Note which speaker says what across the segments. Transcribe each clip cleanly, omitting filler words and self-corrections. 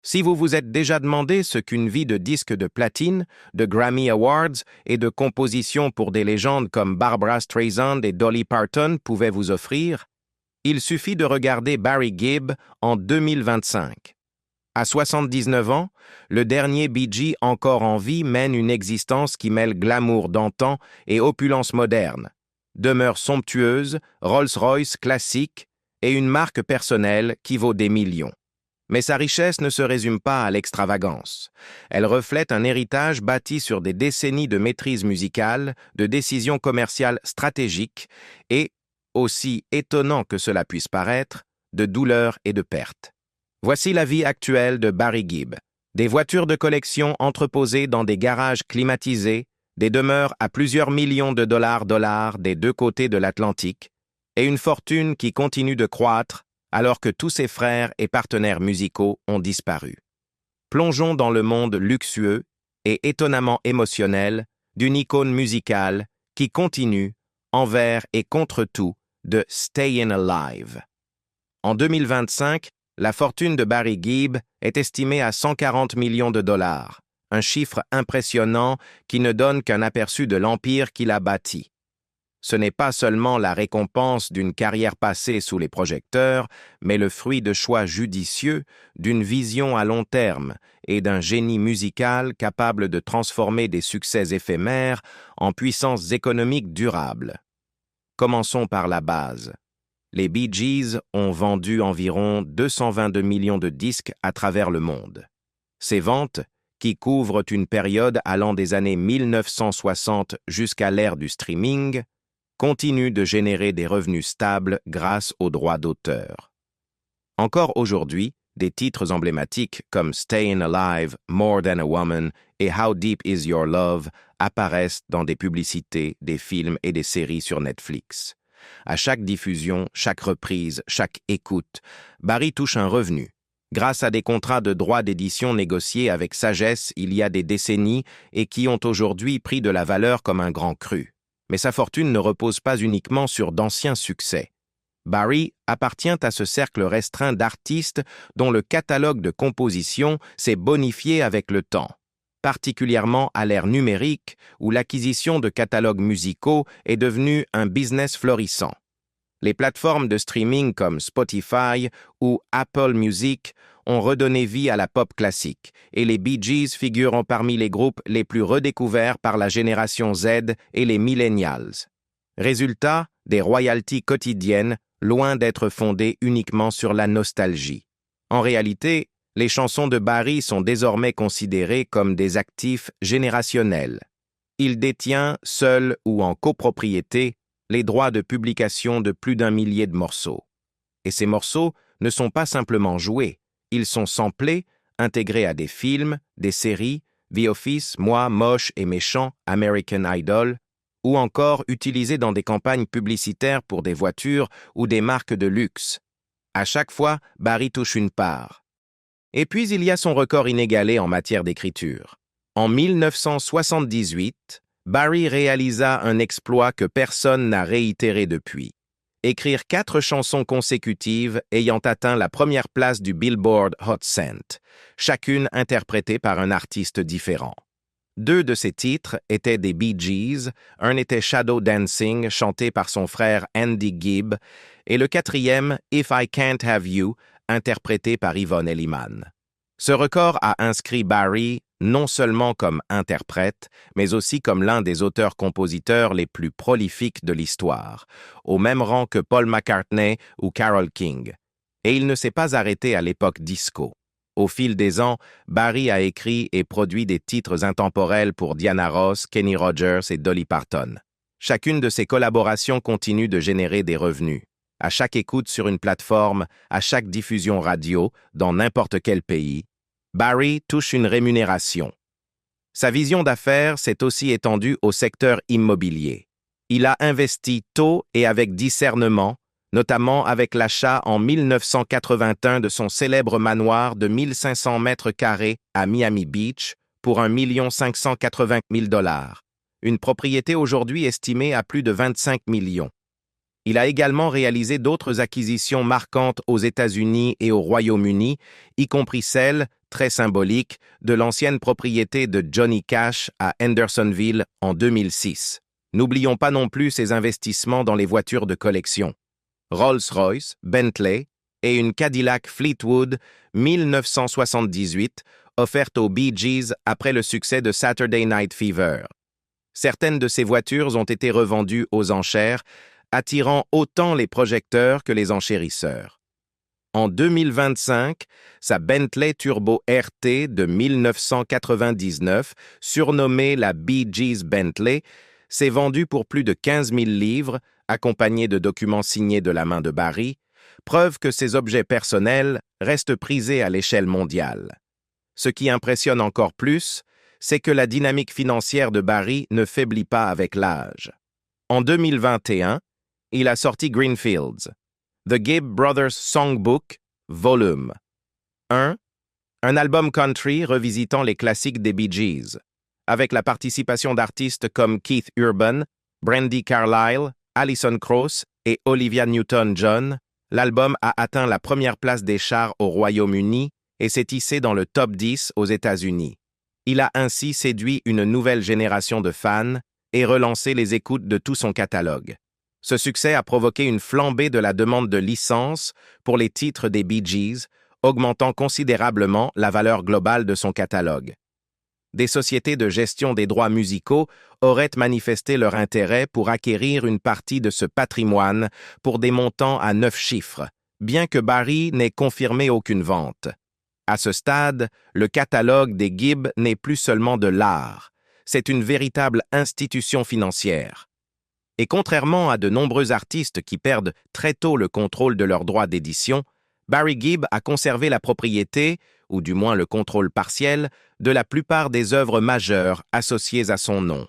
Speaker 1: Si vous vous êtes déjà demandé ce qu'une vie de disque de platine, de Grammy Awards et de composition pour des légendes comme Barbra Streisand et Dolly Parton pouvait vous offrir, il suffit de regarder Barry Gibb en 2025. À 79 ans, le dernier Bee Gee encore en vie mène une existence qui mêle glamour d'antan et opulence moderne, demeure somptueuse, Rolls-Royce classique et une marque personnelle qui vaut des millions. Mais sa richesse ne se résume pas à l'extravagance. Elle reflète un héritage bâti sur des décennies de maîtrise musicale, de décisions commerciales stratégiques et, aussi étonnant que cela puisse paraître, de douleurs et de pertes. Voici la vie actuelle de Barry Gibb. Des voitures de collection entreposées dans des garages climatisés, des demeures à plusieurs millions de dollars des deux côtés de l'Atlantique, et une fortune qui continue de croître alors que tous ses frères et partenaires musicaux ont disparu. Plongeons dans le monde luxueux et étonnamment émotionnel d'une icône musicale qui continue, envers et contre tout, de Stayin' Alive. En 2025, la fortune de Barry Gibb est estimée à 140 millions de dollars, un chiffre impressionnant qui ne donne qu'un aperçu de l'empire qu'il a bâti. Ce n'est pas seulement la récompense d'une carrière passée sous les projecteurs, mais le fruit de choix judicieux, d'une vision à long terme et d'un génie musical capable de transformer des succès éphémères en puissances économiques durables. Commençons par la base. Les Bee Gees ont vendu environ 222 millions de disques à travers le monde. Ces ventes, qui couvrent une période allant des années 1960 jusqu'à l'ère du streaming, continuent de générer des revenus stables grâce aux droits d'auteur. Encore aujourd'hui, des titres emblématiques comme Stayin' Alive, More Than a Woman et How Deep Is Your Love apparaissent dans des publicités, des films et des séries sur Netflix. À chaque diffusion, chaque reprise, chaque écoute, Barry touche un revenu. Grâce à des contrats de droits d'édition négociés avec sagesse il y a des décennies et qui ont aujourd'hui pris de la valeur comme un grand cru. Mais sa fortune ne repose pas uniquement sur d'anciens succès. Barry appartient à ce cercle restreint d'artistes dont le catalogue de composition s'est bonifié avec le temps, particulièrement à l'ère numérique où l'acquisition de catalogues musicaux est devenue un business florissant. Les plateformes de streaming comme Spotify ou Apple Music ont redonné vie à la pop classique, et les Bee Gees figurent parmi les groupes les plus redécouverts par la génération Z et les millennials. Résultat, des royalties quotidiennes, loin d'être fondées uniquement sur la nostalgie. En réalité, les chansons de Barry sont désormais considérées comme des actifs générationnels. Il détient, seul ou en copropriété, les droits de publication de plus d'1 millier de morceaux. Et ces morceaux ne sont pas simplement joués, ils sont samplés, intégrés à des films, des séries, The Office, Moi, Moche et Méchant, American Idol, ou encore utilisés dans des campagnes publicitaires pour des voitures ou des marques de luxe. À chaque fois, Barry touche une part. Et puis il y a son record inégalé en matière d'écriture. En 1978, Barry réalisa un exploit que personne n'a réitéré depuis. Écrire 4 chansons consécutives ayant atteint la première place du Billboard Hot 100, chacune interprétée par un artiste différent. 2 de ces titres étaient des Bee Gees, un était Shadow Dancing, chanté par son frère Andy Gibb, et le 4e, If I Can't Have You, interprété par Yvonne Elliman. Ce record a inscrit Barry non seulement comme interprète, mais aussi comme l'un des auteurs-compositeurs les plus prolifiques de l'histoire, au même rang que Paul McCartney ou Carole King. Et il ne s'est pas arrêté à l'époque disco. Au fil des ans, Barry a écrit et produit des titres intemporels pour Diana Ross, Kenny Rogers et Dolly Parton. Chacune de ces collaborations continue de générer des revenus. À chaque écoute sur une plateforme, à chaque diffusion radio, dans n'importe quel pays, Barry touche une rémunération. Sa vision d'affaires s'est aussi étendue au secteur immobilier. Il a investi tôt et avec discernement, notamment avec l'achat en 1981 de son célèbre manoir de 1500 mètres carrés à Miami Beach pour 1 580 000 $, une propriété aujourd'hui estimée à plus de 25 millions. Il a également réalisé d'autres acquisitions marquantes aux États-Unis et au Royaume-Uni, y compris celle, très symbolique, de l'ancienne propriété de Johnny Cash à Hendersonville en 2006. N'oublions pas non plus ses investissements dans les voitures de collection. Rolls-Royce, Bentley et une Cadillac Fleetwood 1978 offerte aux Bee Gees après le succès de Saturday Night Fever. Certaines de ces voitures ont été revendues aux enchères, attirant autant les projecteurs que les enchérisseurs. En 2025, sa Bentley Turbo RT de 1999, surnommée la Bee Gees Bentley, s'est vendue pour plus de 15 000 livres, accompagnée de documents signés de la main de Barry, preuve que ces objets personnels restent prisés à l'échelle mondiale. Ce qui impressionne encore plus, c'est que la dynamique financière de Barry ne faiblit pas avec l'âge. En 2021, il a sorti Greenfields, The Gibb Brothers Songbook, Volume 1, un album country revisitant les classiques des Bee Gees, avec la participation d'artistes comme Keith Urban, Brandi Carlile, Alison Krauss et Olivia Newton-John. L'album a atteint la première place des charts au Royaume-Uni et s'est hissé dans le top 10 aux États-Unis. Il a ainsi séduit une nouvelle génération de fans et relancé les écoutes de tout son catalogue. Ce succès a provoqué une flambée de la demande de licence pour les titres des Bee Gees, augmentant considérablement la valeur globale de son catalogue. Des sociétés de gestion des droits musicaux auraient manifesté leur intérêt pour acquérir une partie de ce patrimoine pour des montants à 9 chiffres, bien que Barry n'ait confirmé aucune vente. À ce stade, le catalogue des Gibb n'est plus seulement de l'art, c'est une véritable institution financière. Et contrairement à de nombreux artistes qui perdent très tôt le contrôle de leurs droits d'édition, Barry Gibb a conservé la propriété, ou du moins le contrôle partiel, de la plupart des œuvres majeures associées à son nom.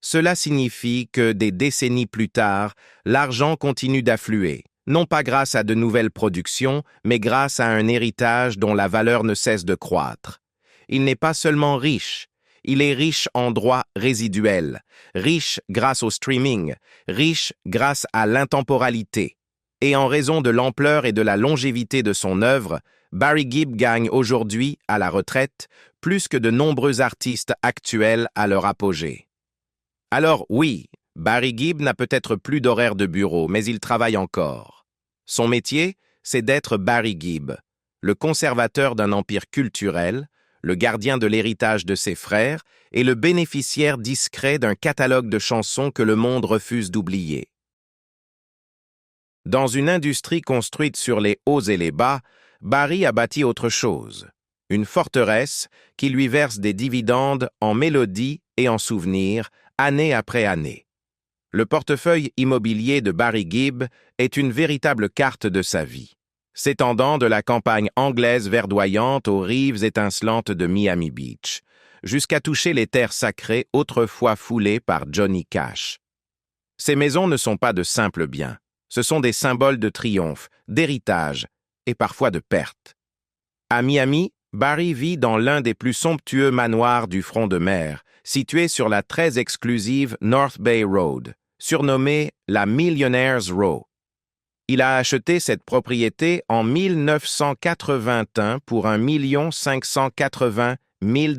Speaker 1: Cela signifie que des décennies plus tard, l'argent continue d'affluer, non pas grâce à de nouvelles productions, mais grâce à un héritage dont la valeur ne cesse de croître. Il n'est pas seulement riche, il est riche en droits résiduels, riche grâce au streaming, riche grâce à l'intemporalité. Et en raison de l'ampleur et de la longévité de son œuvre, Barry Gibb gagne aujourd'hui, à la retraite, plus que de nombreux artistes actuels à leur apogée. Alors oui, Barry Gibb n'a peut-être plus d'horaire de bureau, mais il travaille encore. Son métier, c'est d'être Barry Gibb, le conservateur d'un empire culturel, le gardien de l'héritage de ses frères et le bénéficiaire discret d'un catalogue de chansons que le monde refuse d'oublier. Dans une industrie construite sur les hauts et les bas, Barry a bâti autre chose, une forteresse qui lui verse des dividendes en mélodies et en souvenirs, année après année. Le portefeuille immobilier de Barry Gibb est une véritable carte de sa vie, s'étendant de la campagne anglaise verdoyante aux rives étincelantes de Miami Beach, jusqu'à toucher les terres sacrées autrefois foulées par Johnny Cash. Ces maisons ne sont pas de simples biens, ce sont des symboles de triomphe, d'héritage et parfois de perte. À Miami, Barry vit dans l'un des plus somptueux manoirs du front de mer, situé sur la très exclusive North Bay Road, surnommée la Millionaire's Row. Il a acheté cette propriété en 1981 pour $1 580 000,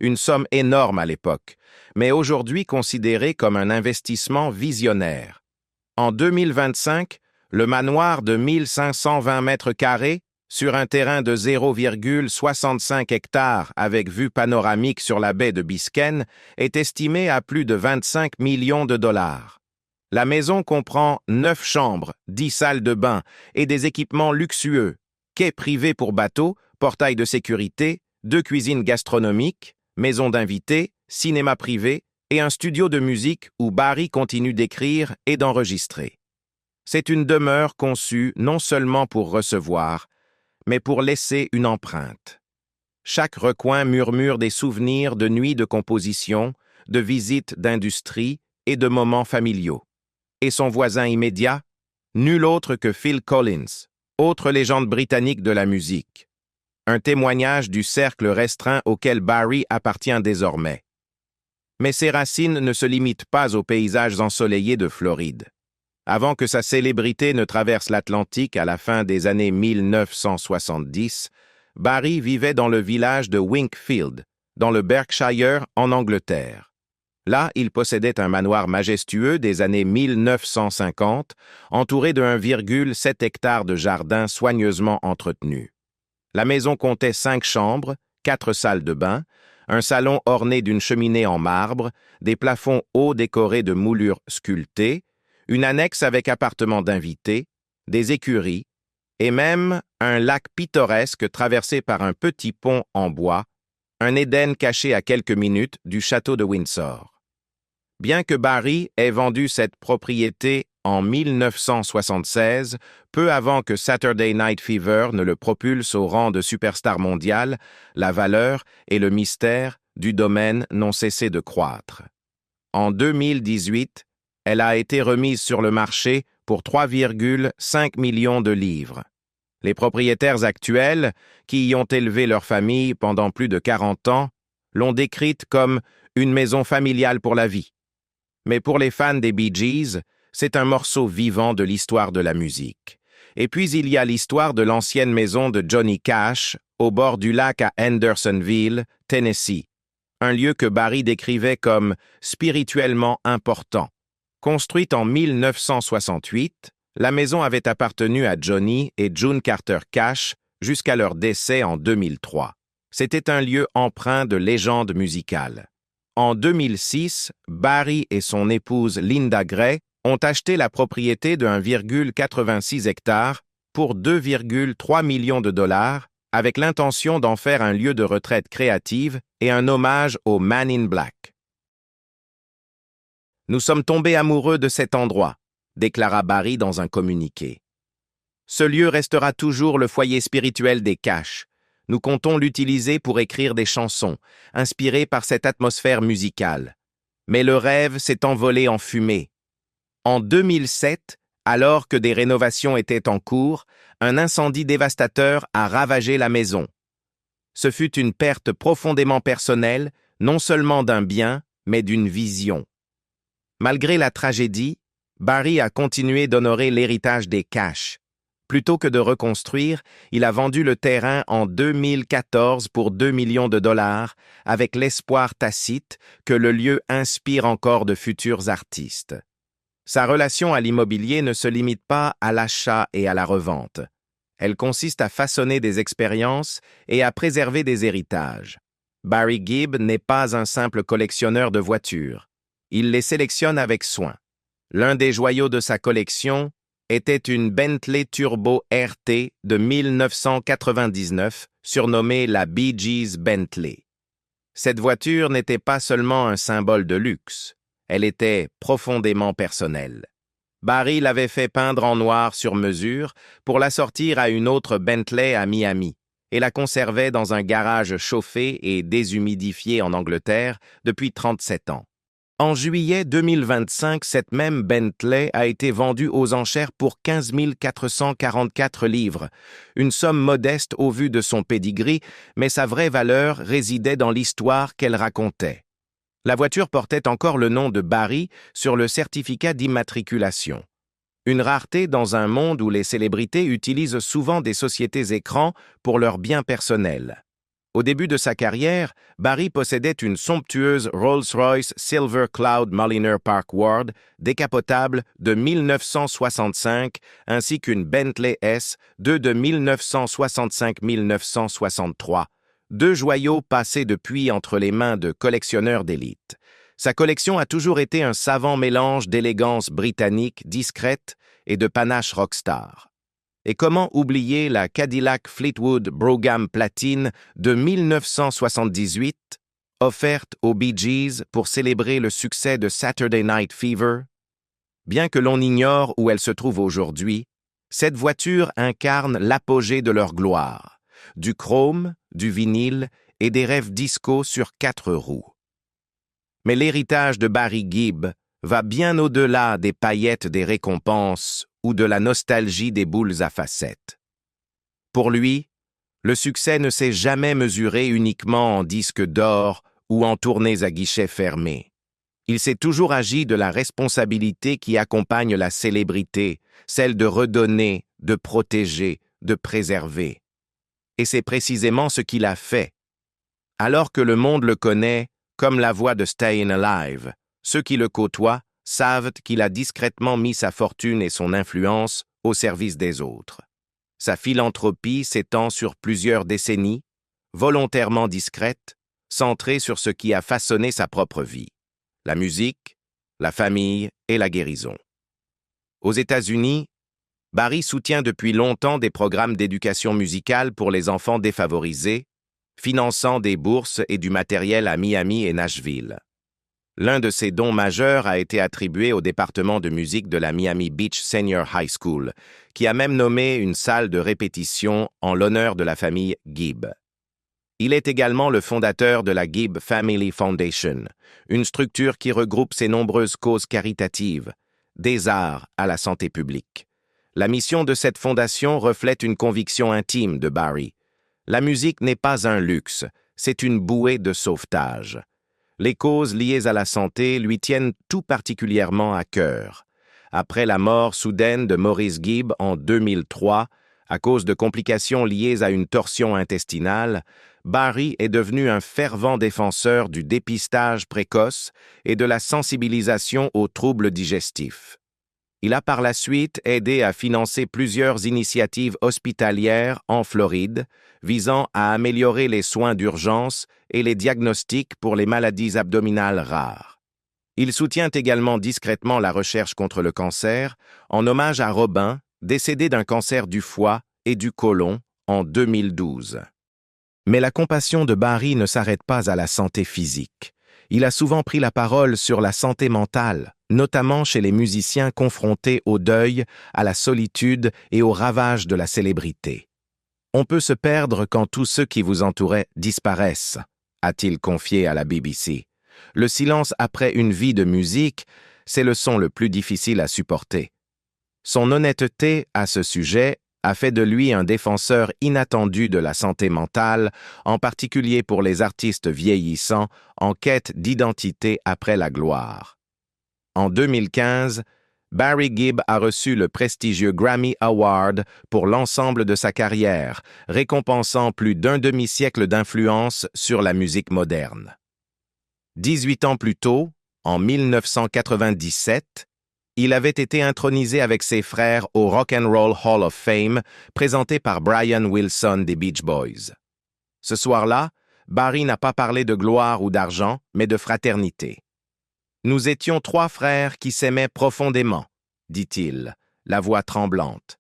Speaker 1: une somme énorme à l'époque, mais aujourd'hui considérée comme un investissement visionnaire. En 2025, le manoir de 1520 mètres carrés, sur un terrain de 0,65 hectares avec vue panoramique sur la baie de Biscayne, est estimé à plus de 25 millions de dollars. La maison comprend 9 chambres, 10 salles de bain et des équipements luxueux, quais privés pour bateaux, portail de sécurité, 2 cuisines gastronomiques, maison d'invités, cinéma privé et un studio de musique où Barry continue d'écrire et d'enregistrer. C'est une demeure conçue non seulement pour recevoir, mais pour laisser une empreinte. Chaque recoin murmure des souvenirs de nuits de composition, de visites d'industrie et de moments familiaux. Et son voisin immédiat, nul autre que Phil Collins, autre légende britannique de la musique. Un témoignage du cercle restreint auquel Barry appartient désormais. Mais ses racines ne se limitent pas aux paysages ensoleillés de Floride. Avant que sa célébrité ne traverse l'Atlantique à la fin des années 1970, Barry vivait dans le village de Winkfield, dans le Berkshire, en Angleterre. Là, il possédait un manoir majestueux des années 1950, entouré de 1,7 hectare de jardin soigneusement entretenu. La maison comptait 5 chambres, 4 salles de bain, un salon orné d'une cheminée en marbre, des plafonds hauts décorés de moulures sculptées, une annexe avec appartement d'invités, des écuries, et même un lac pittoresque traversé par un petit pont en bois, un Éden caché à quelques minutes du château de Windsor. Bien que Barry ait vendu cette propriété en 1976, peu avant que Saturday Night Fever ne le propulse au rang de superstar mondial, la valeur et le mystère du domaine n'ont cessé de croître. En 2018, elle a été remise sur le marché pour 3,5 millions de livres. Les propriétaires actuels, qui y ont élevé leur famille pendant plus de 40 ans, l'ont décrite comme une maison familiale pour la vie. Mais pour les fans des Bee Gees, c'est un morceau vivant de l'histoire de la musique. Et puis il y a l'histoire de l'ancienne maison de Johnny Cash, au bord du lac à Hendersonville, Tennessee, un lieu que Barry décrivait comme spirituellement important. Construite en 1968, la maison avait appartenu à Johnny et June Carter Cash jusqu'à leur décès en 2003. C'était un lieu empreint de légende musicale. En 2006, Barry et son épouse Linda Gray ont acheté la propriété de 1,86 hectares pour 2,3 millions de dollars avec l'intention d'en faire un lieu de retraite créative et un hommage aux Man in Black. « Nous sommes tombés amoureux de cet endroit », déclara Barry dans un communiqué. « Ce lieu restera toujours le foyer spirituel des Cash. Nous comptons l'utiliser pour écrire des chansons, inspirées par cette atmosphère musicale. Mais le rêve s'est envolé en fumée. En 2007, alors que des rénovations étaient en cours, un incendie dévastateur a ravagé la maison. Ce fut une perte profondément personnelle, non seulement d'un bien, mais d'une vision. Malgré la tragédie, Barry a continué d'honorer l'héritage des Cash. Plutôt que de reconstruire, il a vendu le terrain en 2014 pour 2 millions de dollars, avec l'espoir tacite que le lieu inspire encore de futurs artistes. Sa relation à l'immobilier ne se limite pas à l'achat et à la revente. Elle consiste à façonner des expériences et à préserver des héritages. Barry Gibb n'est pas un simple collectionneur de voitures. Il les sélectionne avec soin. L'un des joyaux de sa collection était une Bentley Turbo RT de 1999, surnommée la Bee Gees Bentley. Cette voiture n'était pas seulement un symbole de luxe, elle était profondément personnelle. Barry l'avait fait peindre en noir sur mesure pour la sortir à une autre Bentley à Miami et la conservait dans un garage chauffé et déshumidifié en Angleterre depuis 37 ans. En juillet 2025, cette même Bentley a été vendue aux enchères pour 15 444 livres, une somme modeste au vu de son pédigree, mais sa vraie valeur résidait dans l'histoire qu'elle racontait. La voiture portait encore le nom de Barry sur le certificat d'immatriculation. Une rareté dans un monde où les célébrités utilisent souvent des sociétés écrans pour leurs biens personnels. Au début de sa carrière, Barry possédait une somptueuse Rolls-Royce Silver Cloud Mulliner Park Ward décapotable de 1965 ainsi qu'une Bentley S de 1965-1963, deux joyaux passés depuis entre les mains de collectionneurs d'élite. Sa collection a toujours été un savant mélange d'élégance britannique discrète et de panache rockstar. Et comment oublier la Cadillac Fleetwood Brougham Platine de 1978, offerte aux Bee Gees pour célébrer le succès de Saturday Night Fever? Bien que l'on ignore où elle se trouve aujourd'hui, cette voiture incarne l'apogée de leur gloire, du chrome, du vinyle et des rêves disco sur 4 roues. Mais l'héritage de Barry Gibb va bien au-delà des paillettes des récompenses ou de la nostalgie des boules à facettes. Pour lui, le succès ne s'est jamais mesuré uniquement en disques d'or ou en tournées à guichets fermés. Il s'est toujours agi de la responsabilité qui accompagne la célébrité, celle de redonner, de protéger, de préserver. Et c'est précisément ce qu'il a fait. Alors que le monde le connaît comme la voix de Stayin' Alive, ceux qui le côtoient savent qu'il a discrètement mis sa fortune et son influence au service des autres. Sa philanthropie s'étend sur plusieurs décennies, volontairement discrète, centrée sur ce qui a façonné sa propre vie: la musique, la famille et la guérison. Aux États-Unis, Barry soutient depuis longtemps des programmes d'éducation musicale pour les enfants défavorisés, finançant des bourses et du matériel à Miami et Nashville. L'un de ses dons majeurs a été attribué au département de musique de la Miami Beach Senior High School, qui a même nommé une salle de répétition en l'honneur de la famille Gibb. Il est également le fondateur de la Gibb Family Foundation, une structure qui regroupe ses nombreuses causes caritatives, des arts à la santé publique. La mission de cette fondation reflète une conviction intime de Barry. La musique n'est pas un luxe, c'est une bouée de sauvetage. Les causes liées à la santé lui tiennent tout particulièrement à cœur. Après la mort soudaine de Maurice Gibb en 2003, à cause de complications liées à une torsion intestinale, Barry est devenu un fervent défenseur du dépistage précoce et de la sensibilisation aux troubles digestifs. Il a par la suite aidé à financer plusieurs initiatives hospitalières en Floride, visant à améliorer les soins d'urgence et les diagnostics pour les maladies abdominales rares. Il soutient également discrètement la recherche contre le cancer, en hommage à Robin, décédé d'un cancer du foie et du côlon en 2012. Mais la compassion de Barry ne s'arrête pas à la santé physique. Il a souvent pris la parole sur la santé mentale, notamment chez les musiciens confrontés au deuil, à la solitude et aux ravages de la célébrité. On peut se perdre quand tous ceux qui vous entouraient disparaissent, a-t-il confié à la BBC. Le silence après une vie de musique, c'est le son le plus difficile à supporter. Son honnêteté à ce sujet a fait de lui un défenseur inattendu de la santé mentale, en particulier pour les artistes vieillissants en quête d'identité après la gloire. En 2015, Barry Gibb a reçu le prestigieux Grammy Award pour l'ensemble de sa carrière, récompensant plus d'un demi-siècle d'influence sur la musique moderne. 18 ans plus tôt, en 1997, il avait été intronisé avec ses frères au Rock and Roll Hall of Fame, présenté par Brian Wilson des Beach Boys. Ce soir-là, Barry n'a pas parlé de gloire ou d'argent, mais de fraternité. « Nous étions 3 frères qui s'aimaient profondément, dit-il, la voix tremblante,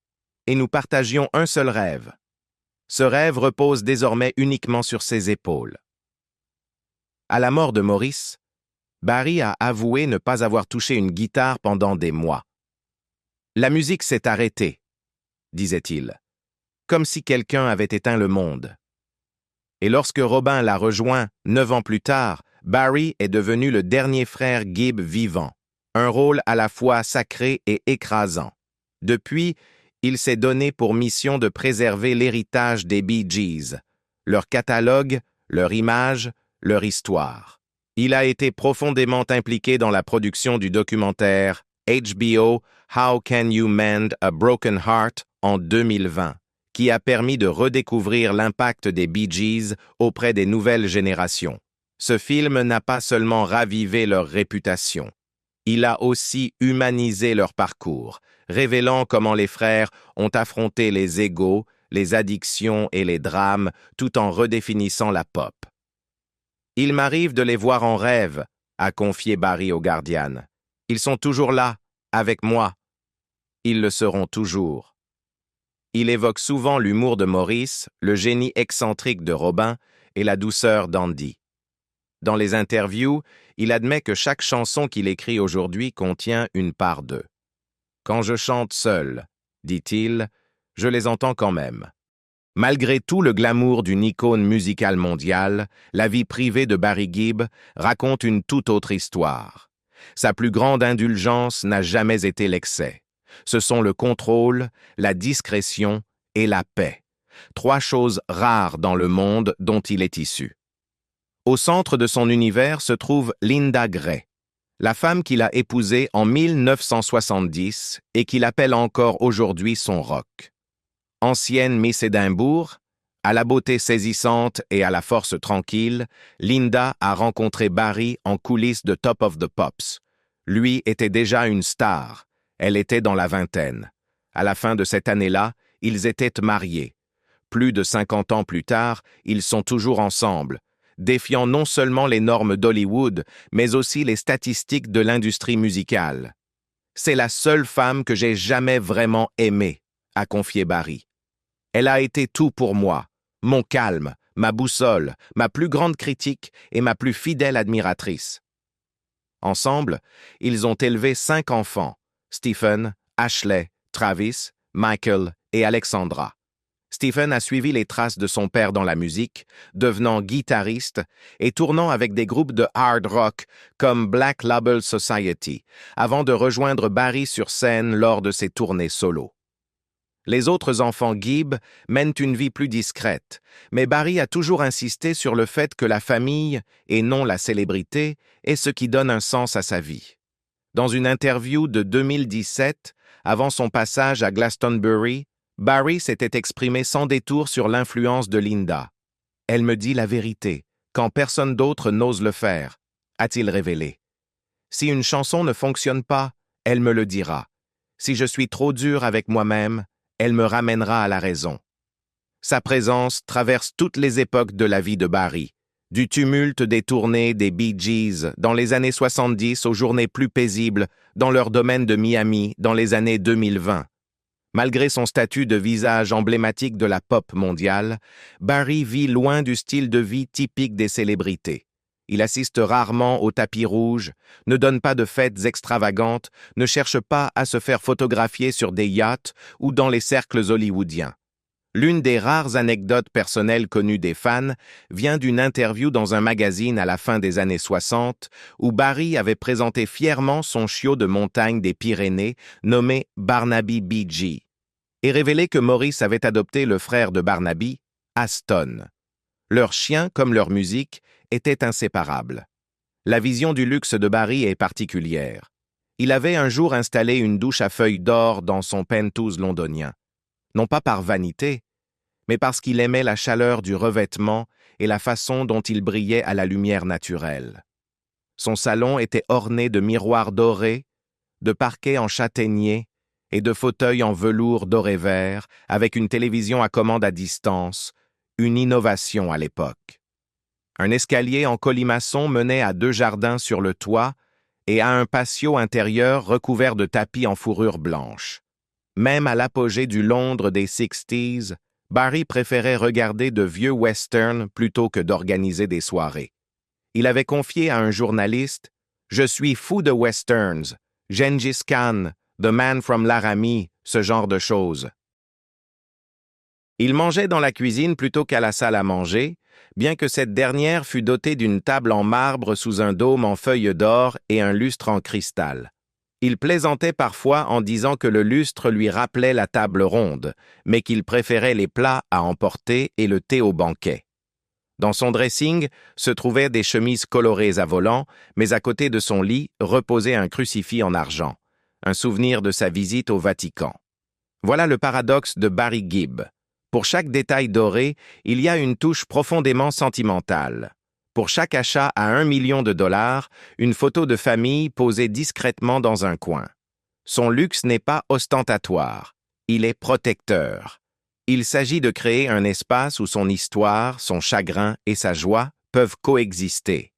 Speaker 1: et nous partagions un seul rêve. Ce rêve repose désormais uniquement sur ses épaules. » À la mort de Maurice, Barry a avoué ne pas avoir touché une guitare pendant des mois. « La musique s'est arrêtée, » disait-il, comme si quelqu'un avait éteint le monde. Et lorsque Robin l'a rejoint 9 ans plus tard, Barry est devenu le dernier frère Gibb vivant, un rôle à la fois sacré et écrasant. Depuis, il s'est donné pour mission de préserver l'héritage des Bee Gees, leur catalogue, leur image, leur histoire. Il a été profondément impliqué dans la production du documentaire HBO How Can You Mend a Broken Heart en 2020, qui a permis de redécouvrir l'impact des Bee Gees auprès des nouvelles générations. Ce film n'a pas seulement ravivé leur réputation, il a aussi humanisé leur parcours, révélant comment les frères ont affronté les égos, les addictions et les drames, tout en redéfinissant la pop. « Il m'arrive de les voir en rêve », a confié Barry au Guardian. « Ils sont toujours là, avec moi. Ils le seront toujours. » Il évoque souvent l'humour de Maurice, le génie excentrique de Robin et la douceur d'Andy. Dans les interviews, il admet que chaque chanson qu'il écrit aujourd'hui contient une part d'eux. « Quand je chante seul, dit-il, je les entends quand même. » Malgré tout le glamour d'une icône musicale mondiale, la vie privée de Barry Gibb raconte une toute autre histoire. Sa plus grande indulgence n'a jamais été l'excès. Ce sont le contrôle, la discrétion et la paix. 3 choses rares dans le monde dont il est issu. Au centre de son univers se trouve Linda Gray, la femme qu'il a épousée en 1970 et qu'il appelle encore aujourd'hui son rock. Ancienne Miss Édimbourg, à la beauté saisissante et à la force tranquille, Linda a rencontré Barry en coulisses de Top of the Pops. Lui était déjà une star. Elle était dans la vingtaine. À la fin de cette année-là, ils étaient mariés. Plus de 50 ans plus tard, ils sont toujours ensemble, défiant non seulement les normes d'Hollywood, mais aussi les statistiques de l'industrie musicale. C'est la seule femme que j'ai jamais vraiment aimée, a confié Barry. Elle a été tout pour moi, mon calme, ma boussole, ma plus grande critique et ma plus fidèle admiratrice. Ensemble, ils ont élevé 5 enfants, Stephen, Ashley, Travis, Michael et Alexandra. Stephen a suivi les traces de son père dans la musique, devenant guitariste et tournant avec des groupes de hard rock comme Black Label Society, avant de rejoindre Barry sur scène lors de ses tournées solo. Les autres enfants Gibb mènent une vie plus discrète, mais Barry a toujours insisté sur le fait que la famille, et non la célébrité, est ce qui donne un sens à sa vie. Dans une interview de 2017, avant son passage à Glastonbury, Barry s'était exprimé sans détour sur l'influence de Linda. « Elle me dit la vérité, quand personne d'autre n'ose le faire », a-t-il révélé. « Si une chanson ne fonctionne pas, elle me le dira. Si je suis trop dur avec moi-même, elle me ramènera à la raison. » Sa présence traverse toutes les époques de la vie de Barry, du tumulte des tournées des Bee Gees dans les années 70 aux journées plus paisibles dans leur domaine de Miami dans les années 2020. Malgré son statut de visage emblématique de la pop mondiale, Barry vit loin du style de vie typique des célébrités. Il assiste rarement au tapis rouge, ne donne pas de fêtes extravagantes, ne cherche pas à se faire photographier sur des yachts ou dans les cercles hollywoodiens. L'une des rares anecdotes personnelles connues des fans vient d'une interview dans un magazine à la fin des années 60 où Barry avait présenté fièrement son chiot de montagne des Pyrénées nommé Barnaby BG et révélé que Maurice avait adopté le frère de Barnaby, Aston. Leur chien, comme leur musique, étaient inséparables. La vision du luxe de Barry est particulière. Il avait un jour installé une douche à feuilles d'or dans son penthouse londonien. Non pas par vanité, mais parce qu'il aimait la chaleur du revêtement et la façon dont il brillait à la lumière naturelle. Son salon était orné de miroirs dorés, de parquets en châtaignier et de fauteuils en velours doré-vert avec une télévision à commande à distance, une innovation à l'époque. Un escalier en colimaçon menait à 2 jardins sur le toit et à un patio intérieur recouvert de tapis en fourrure blanche. Même à l'apogée du Londres des 60s, Barry préférait regarder de vieux westerns plutôt que d'organiser des soirées. Il avait confié à un journaliste « Je suis fou de westerns, Gengis Khan, The Man from Laramie, ce genre de choses. » Il mangeait dans la cuisine plutôt qu'à la salle à manger, bien que cette dernière fût dotée d'une table en marbre sous un dôme en feuilles d'or et un lustre en cristal. Il plaisantait parfois en disant que le lustre lui rappelait la table ronde, mais qu'il préférait les plats à emporter et le thé au banquet. Dans son dressing se trouvaient des chemises colorées à volants, mais à côté de son lit reposait un crucifix en argent, un souvenir de sa visite au Vatican. Voilà le paradoxe de Barry Gibb. Pour chaque détail doré, il y a une touche profondément sentimentale. Pour chaque achat à $1 million, une photo de famille posée discrètement dans un coin. Son luxe n'est pas ostentatoire, il est protecteur. Il s'agit de créer un espace où son histoire, son chagrin et sa joie peuvent coexister.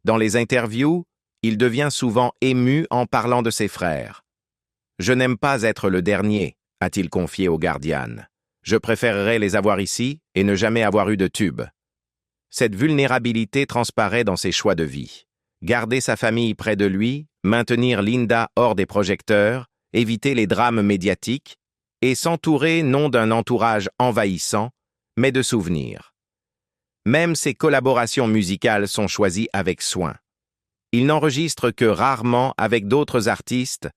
Speaker 1: Dans les interviews, il devient souvent ému en parlant de ses frères. « Je n'aime pas être le dernier », a-t-il confié au Guardian. « Je préférerais les avoir ici et ne jamais avoir eu de tube. » Cette vulnérabilité transparaît dans ses choix de vie. Garder sa famille près de lui, maintenir Linda hors des projecteurs, éviter les drames médiatiques, et s'entourer non d'un entourage envahissant, mais de souvenirs. Même ses collaborations musicales sont choisies avec soin. Il n'enregistre que rarement avec d'autres artistes,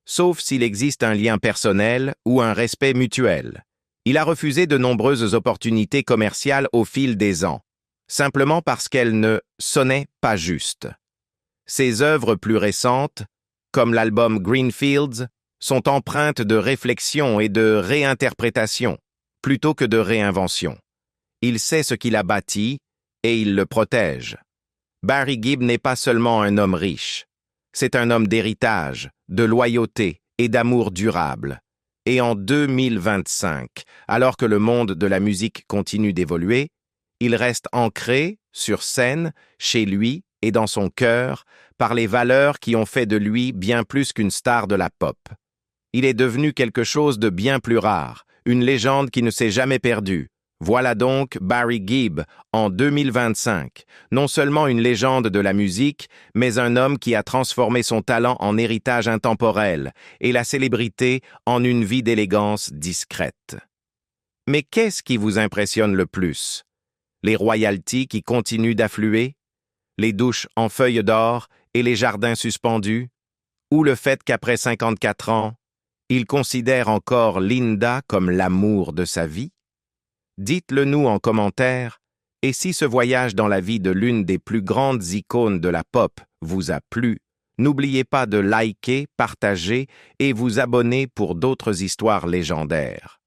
Speaker 1: sauf s'il existe un lien personnel ou un respect mutuel. Il a refusé de nombreuses opportunités commerciales au fil des ans, simplement parce qu'elles ne sonnaient pas juste. Ses œuvres plus récentes, comme l'album Greenfields, sont empreintes de réflexion et de réinterprétation, plutôt que de réinvention. Il sait ce qu'il a bâti et il le protège. Barry Gibb n'est pas seulement un homme riche. C'est un homme d'héritage, de loyauté et d'amour durable. Et en 2025, alors que le monde de la musique continue d'évoluer, il reste ancré, sur scène, chez lui et dans son cœur, par les valeurs qui ont fait de lui bien plus qu'une star de la pop. Il est devenu quelque chose de bien plus rare, une légende qui ne s'est jamais perdue. Voilà donc Barry Gibb en 2025, non seulement une légende de la musique, mais un homme qui a transformé son talent en héritage intemporel et la célébrité en une vie d'élégance discrète. Mais qu'est-ce qui vous impressionne le plus? Les royalties qui continuent d'affluer? Les douches en feuilles d'or et les jardins suspendus? Ou le fait qu'après 54 ans, il considère encore Linda comme l'amour de sa vie? Dites-le nous en commentaire, et si ce voyage dans la vie de l'une des plus grandes icônes de la pop vous a plu, n'oubliez pas de liker, partager et vous abonner pour d'autres histoires légendaires.